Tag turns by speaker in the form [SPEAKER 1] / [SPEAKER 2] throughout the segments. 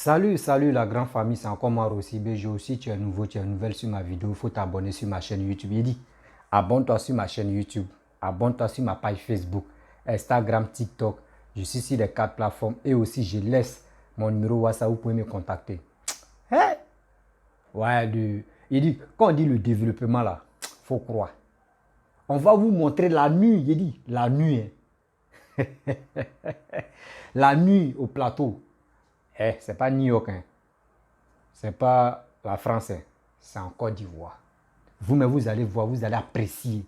[SPEAKER 1] Salut la grande famille, c'est encore moi Rossi Bejo. Si tu es nouveau, tu es nouvelle sur ma vidéo, il faut t'abonner sur ma chaîne YouTube. Il dit, abonne-toi sur ma chaîne YouTube, abonne-toi sur ma page Facebook, Instagram, TikTok. Je suis sur les 4 plateformes et aussi je laisse mon numéro WhatsApp, vous pouvez me contacter. Hein? Ouais, il dit, quand on dit le développement là, faut croire. On va vous montrer la nuit, il dit, la nuit. Hein. La nuit au plateau. C'est pas New York, hein. C'est pas la France, hein. C'est en Côte d'Ivoire. Vous-même, vous allez voir, vous allez apprécier.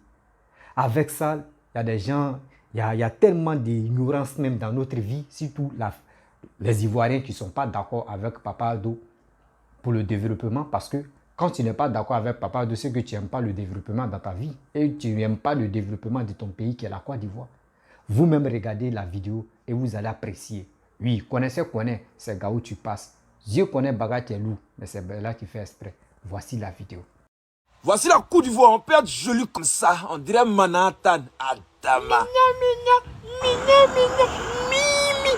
[SPEAKER 1] Avec ça, il y a des gens, il y a tellement d'ignorance même dans notre vie, surtout les Ivoiriens qui ne sont pas d'accord avec Papa Ado pour le développement, parce que quand tu n'es pas d'accord avec Papa Ado, c'est que tu n'aimes pas le développement dans ta vie et tu n'aimes pas le développement de ton pays qui est la Côte d'Ivoire. Vous-même regardez la vidéo et vous allez apprécier. Oui, connaissez, c'est là où tu passes. Je connais Bagat et Lou, mais c'est là qui fait exprès. Voici la vidéo.
[SPEAKER 2] Voici la Côte d'Ivoire, on peut être joli comme ça, on dirait Manhattan, Adama.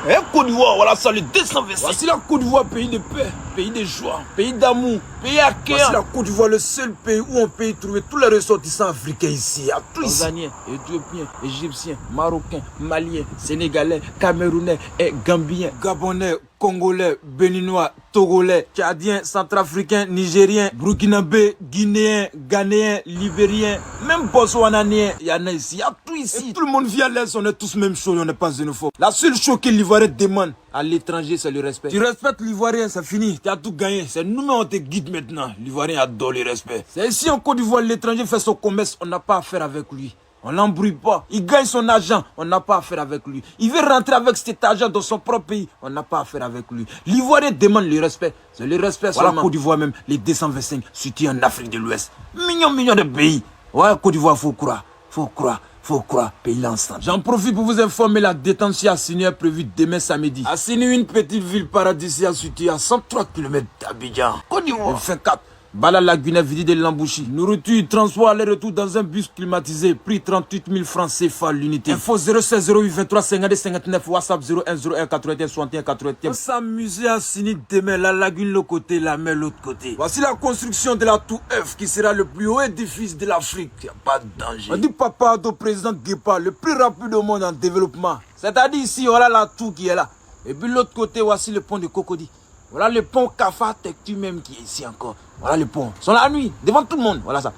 [SPEAKER 2] Et Côte d'Ivoire, voilà ça, le 225. Voici la Côte d'Ivoire, pays de paix, pays de joie, pays d'amour, pays accueillant. Voici la Côte d'Ivoire, le seul pays où on peut y trouver tous les ressortissants africains ici. À tous Tanzaniens, Éthiopiens, Égyptiens, Marocains, Maliens, Sénégalais, Camerounais et Gambiens, Gabonais, Congolais, Béninois, Togolais, Tchadiens, Centrafricains, Nigériens, Burkinabés, Guinéens, Ghanéens, Libériens, même Botswananiens, il y en a ici, il y a tout ici. Et tout le monde vit à l'aise, on est tous même chauds, on n'est pas xénophobe. La seule chose que l'Ivoirien demande à l'étranger, c'est le respect. Tu respectes l'Ivoirien, c'est fini, tu as tout gagné. C'est nous-mêmes, on te guide maintenant. L'Ivoirien adore le respect. C'est ici en Côte d'Ivoire, l'étranger fait son commerce, on n'a pas affaire avec lui. On l'embrouille pas. Il gagne son argent. On n'a pas affaire avec lui. Il veut rentrer avec cet argent dans son propre pays. On n'a pas affaire avec lui. L'Ivoirien demande le respect. C'est le respect seulement. Voilà Côte d'Ivoire même, les 225, surtout en Afrique de l'Ouest. Millions de pays. Ouais, Côte d'Ivoire, faut croire, pays l'ensemble. J'en profite pour vous informer, la détention à Sini est prévue demain samedi. À Sini, une petite ville paradisiaque située à 103 km d'Abidjan. Côte d'Ivoire. 24. Bala Lagune, Vidi de Lambouchi. Nourriture, transport, aller-retour dans un bus climatisé. Prix 38 000 francs CFA l'unité. Info 06 08 23 52 59. WhatsApp 01 01 81 61 81. On s'amuser à Sini demain. La lagune l'autre côté, la mer l'autre côté. Voici la construction de la tour F qui sera le plus haut édifice de l'Afrique. Il n'y a pas de danger. On dit Papa Ado, président Guépa, le plus rapide au monde en développement. C'est-à-dire ici, voilà la tour qui est là. Et puis l'autre côté, voici le pont de Cocody. Voilà le pont Kafa Tektu même qui est ici encore. Voilà le pont. Ils sont la nuit, devant tout le monde. Voilà ça.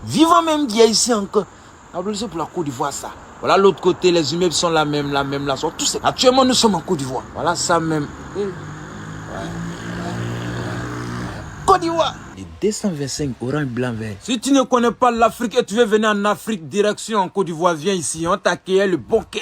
[SPEAKER 2] Vivant même qui est ici encore. Applaudissez pour la Côte d'Ivoire ça. Voilà l'autre côté, les immeubles sont la même, là. Sont tous. Actuellement, nous sommes en Côte d'Ivoire. Voilà ça même. Côte d'Ivoire. Les 225 orange, blanc, vert. Si tu ne connais pas l'Afrique et tu veux venir en Afrique, direction en Côte d'Ivoire, viens ici. On t'accueille le bon cœur.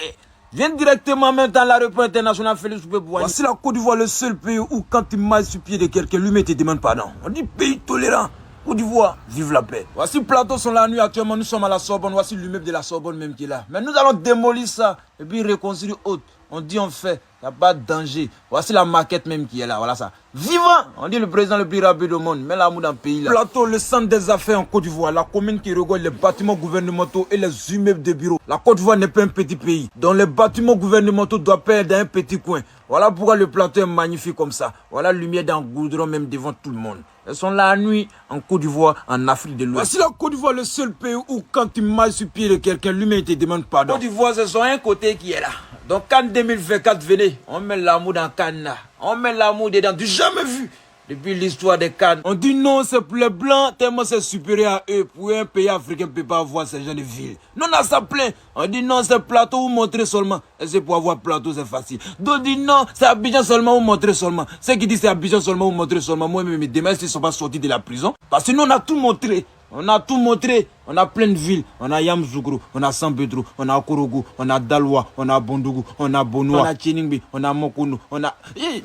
[SPEAKER 2] Viens directement même dans l'aéroport international Félix Houphouët-Boigny. Voici la Côte d'Ivoire, le seul pays où quand tu marches sur pied de quelqu'un, lui-même te demande pardon. On dit pays tolérant. Côte d'Ivoire, vive la paix. Voici le plateau sont la nuit actuellement, nous sommes à la Sorbonne. Voici l'immeuble de la Sorbonne même qui est là. Mais nous allons démolir ça et puis reconstruire autre. On dit on fait, il n'y a pas de danger. Voici la maquette même qui est là, voilà ça. Vivant, on dit le président le plus rapide au monde, mais l'amour dans le pays là. Plateau, le centre des affaires en Côte d'Ivoire, la commune qui regorge les bâtiments gouvernementaux et les immeubles de bureaux. La Côte d'Ivoire n'est pas un petit pays, dont les bâtiments gouvernementaux doivent perdre dans un petit coin. Voilà pourquoi le plateau est magnifique comme ça. Voilà la lumière dans le goudron même devant tout le monde. Elles sont la nuit en Côte d'Ivoire, en Afrique de l'Ouest. Voici la Côte d'Ivoire, le seul pays où quand tu marches sur pied de quelqu'un, lui-même te demande pardon. Côte d'Ivoire, c'est son un côté qui est là. Donc, Cannes 2024, venez, on met l'amour dans Cannes là. On met l'amour dedans, du jamais vu. Depuis l'histoire des Cannes. On dit non, c'est pour les Blancs, tellement c'est supérieur à eux. Pour un pays africain ne peut pas avoir ces gens de ville. Non, on a ça plein. On dit non, c'est plateau, vous montrez seulement. Et c'est pour avoir plateau, c'est facile. D'autres disent non, c'est Abidjan seulement, vous montrez seulement. Ceux qui disent c'est Abidjan seulement, vous montrez seulement. Moi-même, demain, ils ne sont pas sortis de la prison. Parce que nous, on a tout montré. On a tout montré, on a plein de villes, on a Yamoussoukro, on a San Pedro, on a Okorogo, on a Daloa, on a Bondougou, on a Bonoa, on a Tchiningbi, on a Mokono, on a...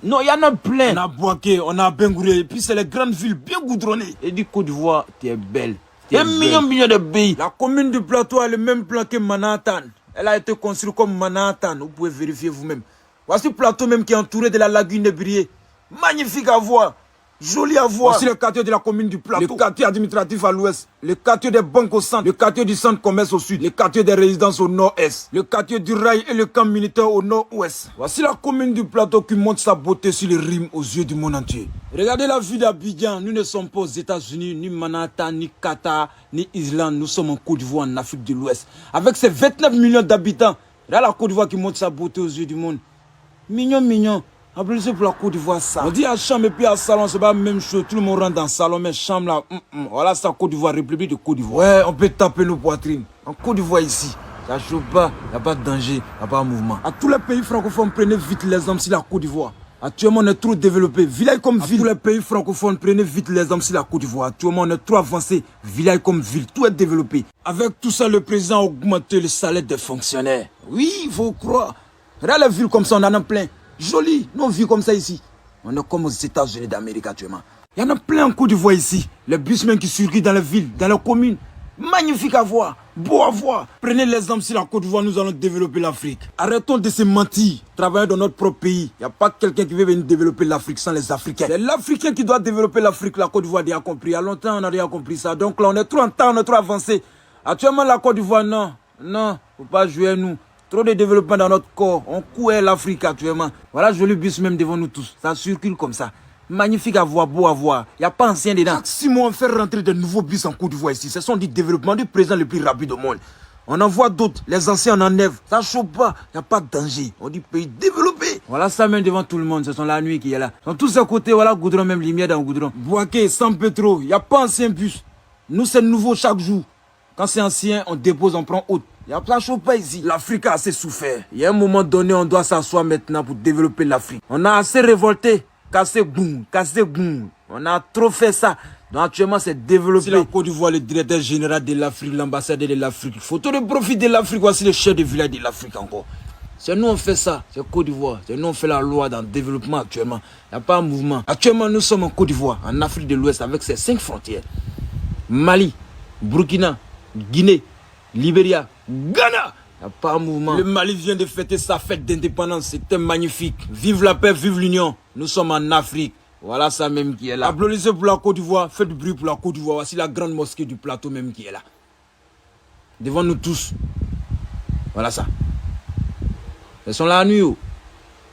[SPEAKER 2] non, il y en a plein. On a Bouaké, on a Bengouré, et puis c'est les grandes villes bien goudronnées. Et du Côte d'Ivoire, tu es belle. Un million de pays. La commune du plateau a le même plan que Manhattan. Elle a été construite comme Manhattan, vous pouvez vérifier vous-même. Voici le plateau même qui est entouré de la lagune de Brié. Magnifique à voir. Joli à voir. Voici le quartier de la commune du Plateau, le quartier administratif à l'ouest, le quartier des banques au centre, le quartier du centre commerce au sud, le quartier des résidences au nord-est, le quartier du rail et le camp militaire au nord-ouest. Voici la commune du Plateau qui montre sa beauté sur les rimes aux yeux du monde entier. Regardez la ville d'Abidjan. Nous ne sommes pas aux États-Unis, ni Manhattan, ni Qatar, ni Islande. Nous sommes en Côte d'Ivoire, en Afrique de l'Ouest. Avec ses 29 millions d'habitants. Regardez la Côte d'Ivoire qui montre sa beauté aux yeux du monde. Mignon, mignon. Applaudissez pour la Côte d'Ivoire, ça. On dit à chambre et puis à salon, c'est pas la même chose. Tout le monde rentre dans le salon, mais chambre là, voilà ça, Côte d'Ivoire, République de Côte d'Ivoire. Ouais, on peut taper nos poitrines. En Côte d'Ivoire ici, ça chauffe pas, il n'y a pas de danger, il n'y a pas de mouvement. À tous les pays francophones, prenez vite l'exemple sur la Côte d'Ivoire. Actuellement, on est trop développé. Village comme ville. À tous les pays francophones, prenez vite l'exemple sur la Côte d'Ivoire. Actuellement, on est trop avancé. Village comme ville, tout est développé. Avec tout ça, le président a augmenté le salaire des fonctionnaires. Oui, il faut croire. Regarde les villes comme ça, on en a plein. Joli, non vu comme ça ici. On est comme aux États-Unis d'Amérique actuellement. Il y en a plein en Côte d'Ivoire ici. Les busmen qui circulent dans les villes, dans les communes. Magnifique à voir, beau à voir. Prenez l'exemple sur la Côte d'Ivoire, nous allons développer l'Afrique. Arrêtons de se mentir, travailler dans notre propre pays. Il n'y a pas quelqu'un qui veut venir développer l'Afrique sans les Africains. C'est l'Africain qui doit développer l'Afrique, la Côte d'Ivoire a déjà compris. Il y a longtemps, on a déjà compris ça. Donc là, on est trop en temps, on est trop avancé. Actuellement, la Côte d'Ivoire, non, faut pas jouer à nous. Trop de développement dans notre corps. On couait l'Afrique actuellement. Voilà, joli bus même devant nous tous. Ça circule comme ça. Magnifique à voir, beau à voir. Il n'y a pas ancien dedans. Chaque 6 mois, on fait rentrer de nouveaux bus en Côte d'Ivoire ici. Ce sont des développements du président le plus rapide au monde. On en voit d'autres. Les anciens, on enlève. Ça ne chauffe pas. Il n'y a pas de danger. On dit pays développé. Voilà ça même devant tout le monde. Ce sont la nuit qui est là. Ils sont tous à côté. Voilà, goudron, même lumière dans le goudron. Boaké, sans pétro. Il n'y a pas ancien bus. Nous, c'est nouveau chaque jour. Quand c'est ancien, on dépose, on prend autre. Il n'y a pas de chauffe pas ici. L'Afrique a assez souffert. Il y a un moment donné, on doit s'asseoir maintenant pour développer l'Afrique. On a assez révolté. Cassé boum, cassé boum. On a trop fait ça. Donc actuellement, c'est développé. Si la Côte d'Ivoire, le directeur général de l'Afrique, l'ambassadeur de l'Afrique, photo de profit de l'Afrique, voici le chef de village de l'Afrique encore. C'est nous on fait ça, c'est Côte d'Ivoire. C'est nous on fait la loi dans le développement actuellement. Il n'y a pas un mouvement. Actuellement, nous sommes en Côte d'Ivoire, en Afrique de l'Ouest, avec ses 5 frontières. Mali, Burkina, Guinée, Libéria, Ghana. Il n'y a pas un mouvement. Le Mali vient de fêter sa fête d'indépendance. C'était magnifique. Vive la paix, vive l'union. Nous sommes en Afrique. Voilà ça même qui est là. Applaudissez pour la Côte d'Ivoire. Faites du bruit pour la Côte d'Ivoire. Voici la grande mosquée du Plateau même qui est là. Devant nous tous. Voilà ça. Ils sont là à nuit.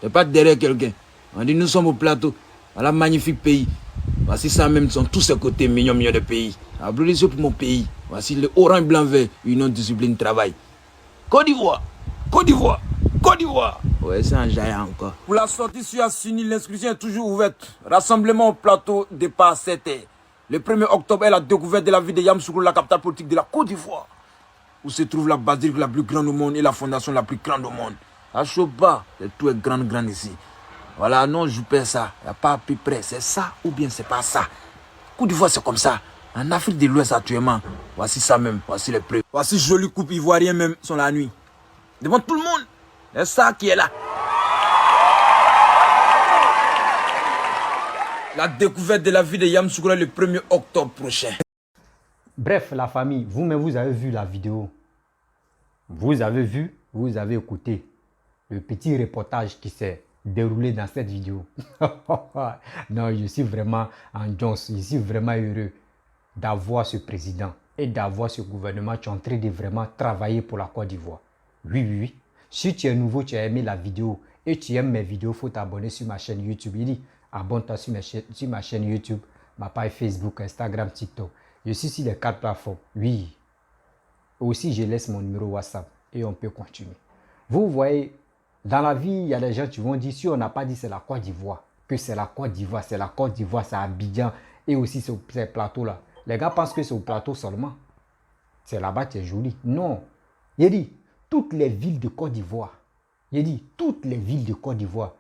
[SPEAKER 2] C'est pas derrière quelqu'un. On dit nous sommes au Plateau. Voilà magnifique pays. Voici ça même. Sont tous ces côtés mignons de pays. Applaudissez pour mon pays. Voici le orange blanc vert. Union, discipline, travail. Côte d'Ivoire, Côte d'Ivoire, Côte d'Ivoire. Ouais, c'est un jaillant encore. Pour la sortie sur Assini, l'inscription est toujours ouverte. Rassemblement au plateau, départ 7h. Le 1er octobre est la découverte de la ville de Yamoussoukro, la capitale politique de la Côte d'Ivoire, où se trouve la basilique la plus grande au monde et la fondation la plus grande au monde. À Choba, tout est grand ici. Voilà, non, je perds ça. Il n'y a pas à peu près. C'est ça ou bien c'est pas ça. Côte d'Ivoire, c'est comme ça. En Afrique de l'Ouest actuellement, voici ça même, voici les preuves. Voici jolie coupe ivoirienne même, sont la nuit. Devant tout le monde, c'est ça qui est là. La découverte de la vie de Yamoussoukro le 1er octobre prochain.
[SPEAKER 1] Bref, la famille, vous-même, vous avez vu la vidéo. Vous avez vu, vous avez écouté le petit reportage qui s'est déroulé dans cette vidéo. Non, je suis vraiment en joie, je suis vraiment heureux d'avoir ce président et d'avoir ce gouvernement qui est en train de vraiment travailler pour la Côte d'Ivoire. Oui, oui, oui. Si tu es nouveau, tu as aimé la vidéo et tu aimes mes vidéos, il faut t'abonner sur ma chaîne YouTube. Il dit, abonne-toi sur ma chaîne YouTube, ma page Facebook, Instagram, TikTok. Je suis sur les 4 plateformes. Oui. Aussi, je laisse mon numéro WhatsApp et on peut continuer. Vous voyez, dans la vie, il y a des gens qui vont dire, si on n'a pas dit c'est la Côte d'Ivoire, que c'est la Côte d'Ivoire, c'est la Côte d'Ivoire, c'est Abidjan et aussi ces plateaux-là. Les gars pensent que c'est au plateau seulement. C'est là-bas qui est joli. Non. Il dit, toutes les villes de Côte d'Ivoire. Il dit, toutes les villes de Côte d'Ivoire.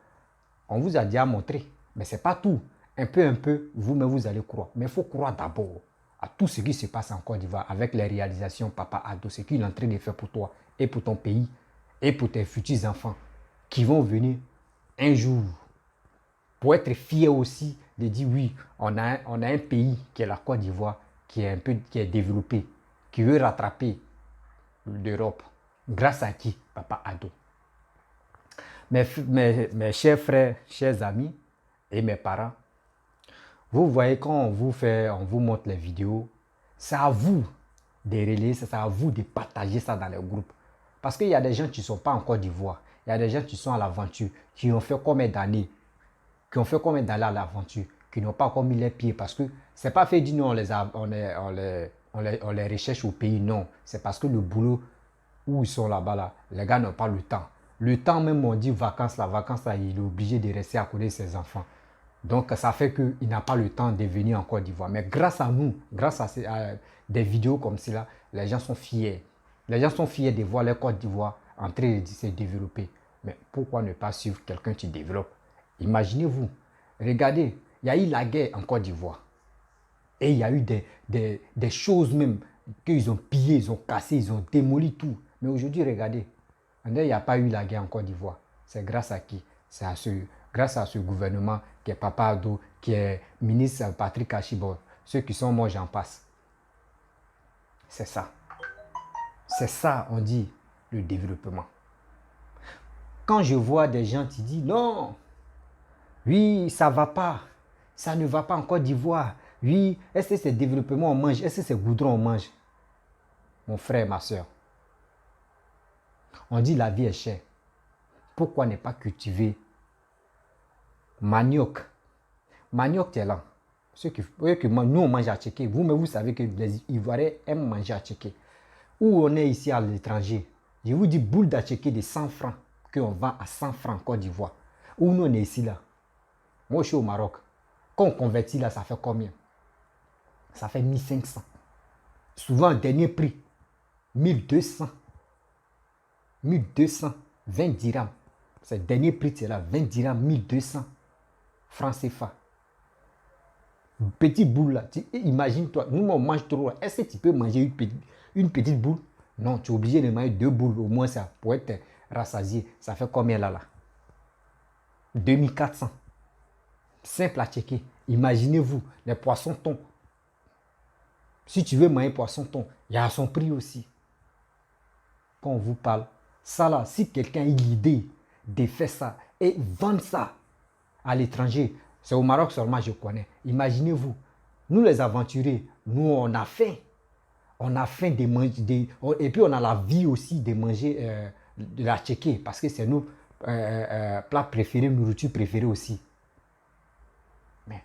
[SPEAKER 1] On vous a déjà montré. Mais ce n'est pas tout. Un peu, vous-même, vous allez croire. Mais il faut croire d'abord à tout ce qui se passe en Côte d'Ivoire avec les réalisations Papa Ado, ce qu'il est en train de faire pour toi et pour ton pays et pour tes futurs enfants qui vont venir un jour pour être fiers aussi de dire oui, on a un pays qui est la Côte d'Ivoire, qui est développé, qui veut rattraper l'Europe. Grâce à qui? Papa Ado. Mes chers frères, chers amis et mes parents, Vous voyez, quand on vous montre les vidéos, c'est à vous de relayer, c'est à vous de partager ça dans les groupes. Parce qu'il y a des gens qui ne sont pas en Côte d'Ivoire, il y a des gens qui sont à l'aventure, qui ont fait combien d'années, à l'aventure, qui n'ont pas encore mis les pieds. Parce que c'est pas fait dire non, on les recherche au pays, non. C'est parce que le boulot où ils sont là-bas, là, les gars n'ont pas le temps. Le temps même, on dit vacances, là, il est obligé de rester à côté de ses enfants. Donc, ça fait qu'il n'a pas le temps de venir en Côte d'Ivoire. Mais grâce à nous, grâce à des vidéos comme cela, les gens sont fiers. Les gens sont fiers de voir la Côte d'Ivoire en train de se développer. Mais pourquoi ne pas suivre quelqu'un qui développe? Imaginez-vous, regardez, il y a eu la guerre en Côte d'Ivoire. Et il y a eu des choses même qu'ils ont pillées, ils ont cassé, ils ont démoli tout. Mais aujourd'hui, regardez, il n'y a pas eu la guerre en Côte d'Ivoire. C'est grâce à qui? C'est grâce à ce gouvernement qui est Papa Ado, qui est ministre Patrick Achibor. Ceux qui sont morts, j'en passe. C'est ça. C'est ça, on dit, le développement. Quand je vois des gens qui disent non, oui, ça ne va pas, ça ne va pas en Côte d'Ivoire. Oui, est-ce que c'est développement on mange? Est-ce que c'est goudron on mange? Mon frère, ma soeur, on dit la vie est chère. Pourquoi ne pas cultiver manioc? Manioc, c'est là. Nous, on mange à Tchéké. Vous-même, vous savez que les Ivoiriens aiment manger à Tchéké. Où on est ici à l'étranger, je vous dis boule d'Atchéké de 100 francs qu'on vend à 100 francs en Côte d'Ivoire. Où nous, on est ici là. Moi, je suis au Maroc. Quand on convertit là, ça fait combien? Ça fait 1500. Souvent, dernier prix, 1200. 1200, 20 dirhams. C'est le dernier prix, c'est là, 20 dirhams, 1200 francs CFA. Petite boule là, imagine-toi, nous on mange trop. Est-ce que tu peux manger une petite boule? Non, tu es obligé de manger 2 boules au moins ça pour être rassasié. Ça fait combien là? 2400. Simple à checker. Imaginez-vous, les poissons thon. Si tu veux manger poisson thon, il y a son prix aussi. Quand on vous parle, ça là, si quelqu'un a l'idée de faire ça et vendre ça à l'étranger, c'est au Maroc seulement je connais. Imaginez-vous, nous les aventuriers, nous on a faim. On a faim de manger, et puis on a la vie aussi de manger de la tchéké parce que c'est nos plats préférés, nourriture préférée aussi. Mais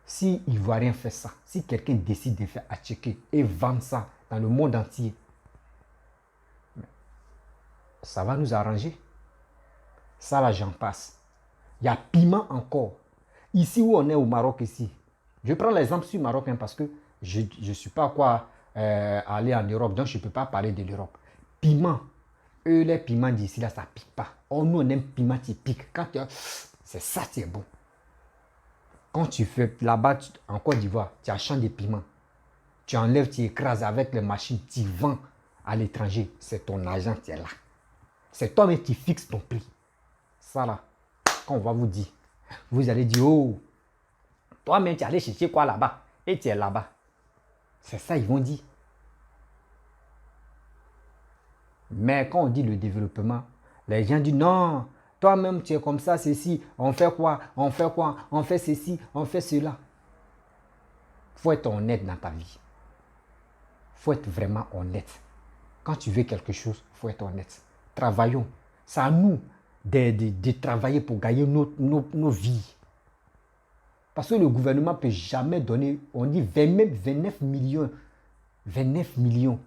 [SPEAKER 1] si Ivoirien fait ça, si quelqu'un décide de faire à tchéké et vendre ça dans le monde entier, ça va nous arranger. Ça là, j'en passe. Il y a piment encore. Ici où on est au Maroc ici, je prends l'exemple sur le Maroc parce que je ne suis pas quoi aller en Europe, donc je ne peux pas parler de l'Europe. Piment, eux les piments d'ici là, ça ne pique pas. Oh, nous on aime piment qui pique. C'est ça qui est bon. Quand tu fais là-bas en Côte d'Ivoire, tu achètes des piments. Tu enlèves, tu écrases avec les machines, tu vends à l'étranger. C'est ton argent qui est là. C'est toi-même qui fixes ton prix. Ça là, quand on va vous dire, vous allez dire, oh, toi-même tu es allé chercher quoi là-bas et tu es là-bas. C'est ça, ils vont dire. Mais quand on dit le développement, les gens disent non, toi-même tu es comme ça, ceci, on fait quoi, on fait quoi, on fait ceci, on fait cela. Il faut être honnête dans ta vie. Il faut être vraiment honnête. Quand tu veux quelque chose, il faut être honnête. Travaillons. C'est à nous de travailler pour gagner nos vies. Parce que le gouvernement ne peut jamais donner, on dit 29 millions. 29 millions.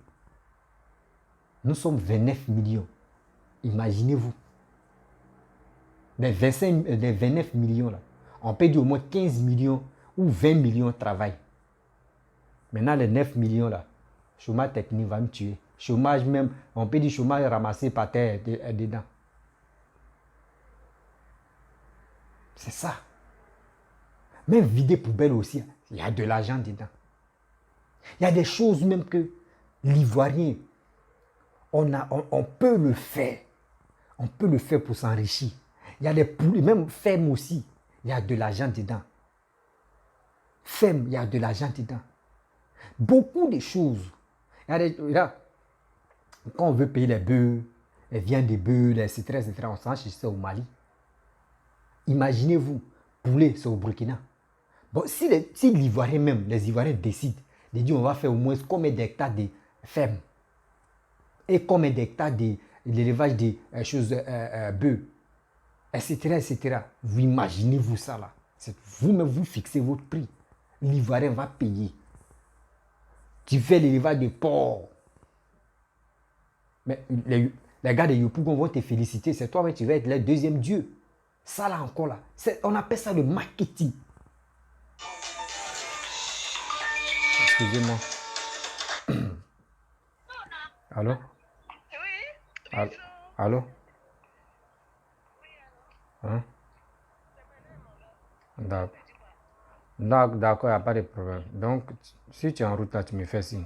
[SPEAKER 1] Nous sommes 29 millions. Imaginez-vous. Les 29 millions, là, on peut dire au moins 15 millions ou 20 millions travaillent. Maintenant, les 9 millions, là, chômage technique va me tuer. Chômage même, on peut dire chômage ramassé par terre dedans. C'est ça. Même vider poubelle aussi, il y a de l'argent dedans. Il y a des choses même que l'Ivoirien, on peut le faire. On peut le faire pour s'enrichir. Il y a des poules, même ferme aussi, il y a de l'argent dedans. Ferme, il y a de l'argent dedans. Beaucoup de choses. Là, quand on veut payer les bœufs, les viandes des bœufs, etc., on s'en cherche ça au Mali. Imaginez-vous, poulet, c'est au Burkina. Bon, si l'Ivoirien même, les Ivoiriens décident de dire on va faire au moins combien d'hectares de fermes et combien d'hectares de l'élevage des choses bœufs, etc., etc. Vous imaginez-vous ça là? C'est vous-même, vous fixez votre prix. L'Ivoirien va payer. Tu fais l'élevage de porcs. Mais les gars de Yopougon vont te féliciter. C'est toi, mais tu vas être le deuxième dieu. Ça là encore là. On appelle ça le marketing. Excusez-moi. Allô?
[SPEAKER 3] Oui.
[SPEAKER 1] Allô? Hein? D'accord. D'accord, il n'y a pas de problème. Donc, si tu es en route là, tu me fais signe.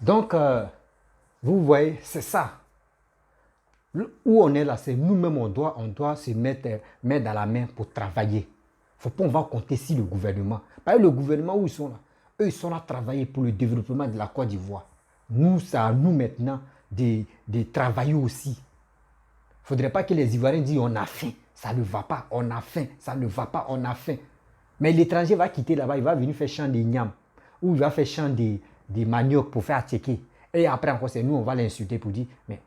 [SPEAKER 1] Donc, vous voyez, c'est ça. Où on est là, c'est nous-mêmes, on doit se mettre main dans la main pour travailler. Il ne faut pas on va compter sur le gouvernement. Parce que le gouvernement, où ils sont là? Eux, ils sont là à travailler pour le développement de la Côte d'Ivoire. Nous, c'est à nous maintenant de travailler aussi. Il ne faudrait pas que les Ivoiriens disent on a faim, ça ne va pas, on a faim, ça ne va pas, on a faim. Mais l'étranger va quitter là-bas, il va venir faire champ des niam, ou il va faire champ des manioc pour faire checker. Et après encore, c'est nous, on va l'insulter pour dire, mais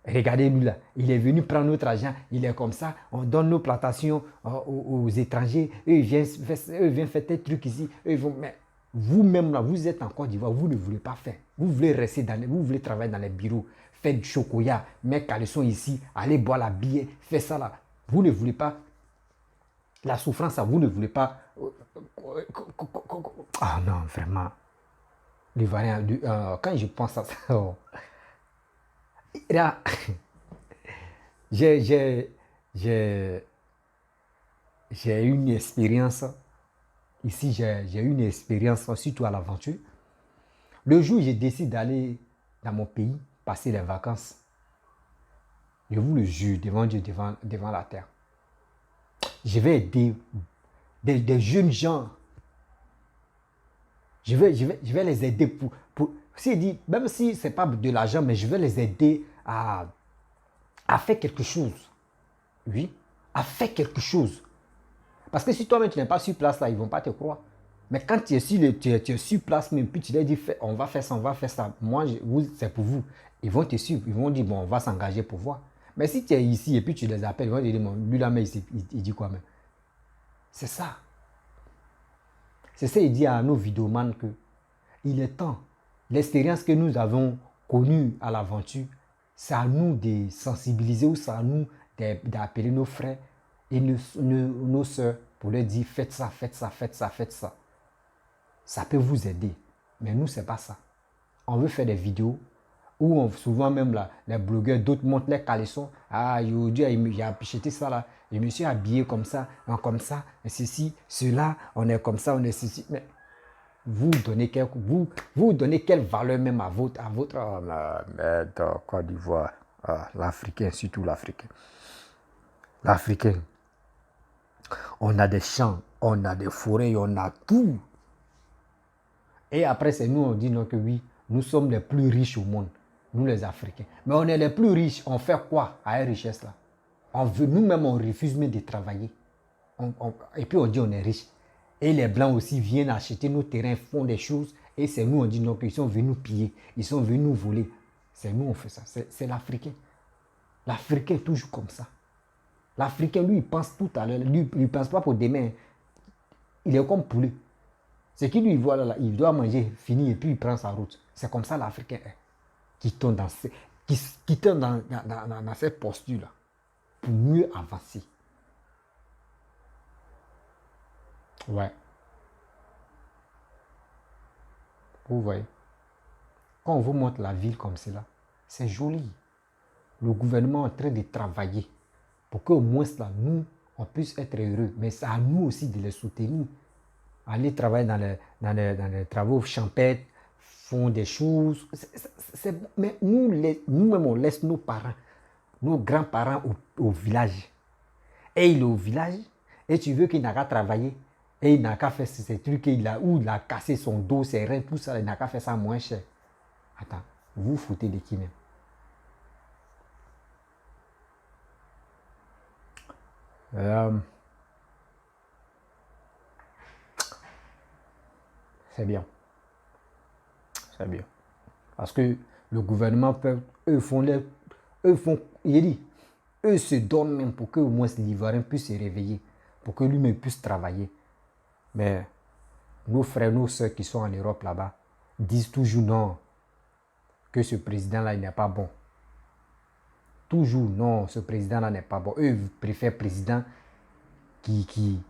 [SPEAKER 1] regardez-lui là, il est venu prendre notre argent, il est comme ça, on donne nos plantations aux étrangers, eux ils viennent faire des trucs ici, eux ils vont... Mais vous-même là, vous êtes en Côte d'Ivoire, vous ne voulez pas faire. Vous voulez rester vous voulez travailler dans les bureaux, faire du chocolat, mettre caleçon ici, aller boire la bière, faire ça là. Vous ne voulez pas la souffrance, ça, vous ne voulez pas... Ah non, vraiment. L'Ivoirien, quand je pense à ça... Oh. Là, j'ai une expérience. Ici, j'ai une expérience, surtout à l'aventure. Le jour où je décide d'aller dans mon pays, passer les vacances, je vous le jure, devant Dieu, devant la terre, je vais aider des jeunes gens. Je vais les aider pour dit, même si ce n'est pas de l'argent, mais je vais les aider à faire quelque chose. Oui, à faire quelque chose. Parce que si toi-même tu n'es pas sur place là, ils ne vont pas te croire. Mais quand tu es sur place même, puis tu leur dis, on va faire ça, on va faire ça. Moi, c'est pour vous. Ils vont te suivre, ils vont dire, bon, on va s'engager pour voir. Mais si tu es ici et puis tu les appelles, ils vont te dire, lui là, mais il dit quoi même? C'est ça. C'est ça, il dit à nos vidéomans que il est temps. L'expérience que nous avons connue à l'aventure, c'est à nous de sensibiliser ou c'est à nous d'appeler nos frères et nos soeurs pour leur dire faites ça, faites ça, faites ça, faites ça. Ça peut vous aider. Mais nous, ce n'est pas ça. On veut faire des vidéos où souvent même là, les blogueurs, d'autres montrent les caleçons. Ah, aujourd'hui, il a acheté ça là. Je me suis habillé comme ça, ceci, cela, on est comme ça, on est ceci. Mais vous donnez quelle valeur même à votre Côte d'Ivoire, l'Africain, surtout l'Africain. L'Africain, on a des champs, on a des forêts, on a tout. Et après, c'est nous, on dit non que oui, nous sommes les plus riches au monde, nous les Africains. Mais on est les plus riches, on fait quoi à cette richesse-là? Nous-mêmes, on refuse même de travailler. Et puis on dit on est riche. Et les Blancs aussi viennent acheter nos terrains, font des choses. Et c'est nous, on dit non, qu'ils sont venus nous piller. Ils sont venus nous voler. C'est nous, on fait ça. C'est l'Africain. L'Africain est toujours comme ça. L'Africain, lui, il pense tout à l'heure. Lui, il ne pense pas pour demain. Il est comme poulet. C'est qui lui voit là, il doit manger, fini, et puis il prend sa route. C'est comme ça l'Africain est. Qui tombe dans cette posture-là. Pour mieux avancer. Ouais. Vous voyez. Quand on vous montre la ville comme cela, c'est joli. Le gouvernement est en train de travailler pour qu'au moins là, nous, on puisse être heureux. Mais c'est à nous aussi de les soutenir. Aller travailler dans les travaux champêtres, font des choses. Mais nous-mêmes, on laisse nos parents, nos grands-parents au village. Et il est au village, et tu veux qu'il n'a qu'à travailler. Et il n'a qu'à faire ces trucs, il a cassé son dos, ses reins, tout ça, il n'a qu'à faire ça moins cher. Attends, Vous vous foutez de qui même? C'est bien. C'est bien. Parce que le gouvernement peut, eux font, il dit, eux se donnent même pour que au moins l'Ivoirien puisse se réveiller, pour que lui-même puisse travailler. Mais nos frères, nos soeurs qui sont en Europe là-bas disent toujours non, que ce président-là, il n'est pas bon. Toujours non, ce président-là n'est pas bon. Eux ils préfèrent président qui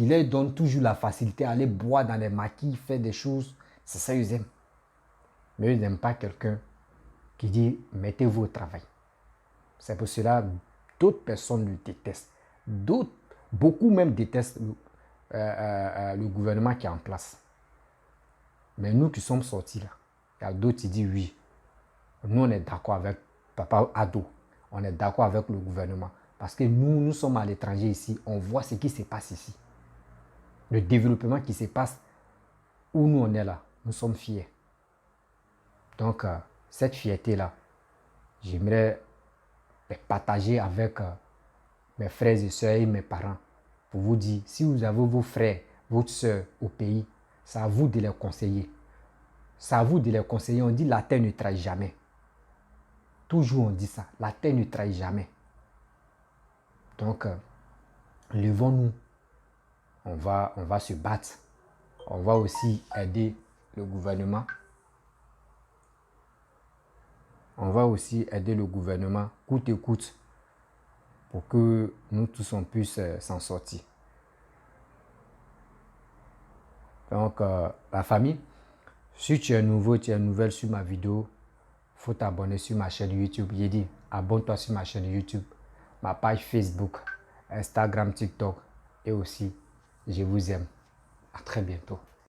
[SPEAKER 1] leur donne toujours la facilité à aller boire dans les maquis, faire des choses. C'est ça qu'ils aiment. Mais ils n'aiment pas quelqu'un qui dit mettez-vous au travail. C'est pour cela d'autres personnes le détestent. Beaucoup même détestent le gouvernement qui est en place. Mais nous qui sommes sortis là, il y a d'autres qui disent oui. Nous on est d'accord avec Papa Ado. On est d'accord avec le gouvernement. Parce que nous sommes à l'étranger ici. On voit ce qui se passe ici. Le développement qui se passe où nous on est là. Nous sommes fiers. Donc, cette fierté-là, j'aimerais partager avec mes frères et sœurs et mes parents. Pour vous dire, si vous avez vos frères, vos sœurs au pays, c'est à vous de les conseiller. C'est à vous de les conseiller. On dit la terre ne trahit jamais. Toujours on dit ça. La terre ne trahit jamais. Donc, levons-nous. On va se battre. On va aussi aider le gouvernement. On va aussi aider le gouvernement coûte que coûte pour que nous tous on puisse s'en sortir. Donc, la famille, si tu es nouveau, tu es nouvelle sur ma vidéo, il faut t'abonner sur ma chaîne YouTube. J'ai dit, abonne-toi sur ma chaîne YouTube, ma page Facebook, Instagram, TikTok et aussi, je vous aime. À très bientôt.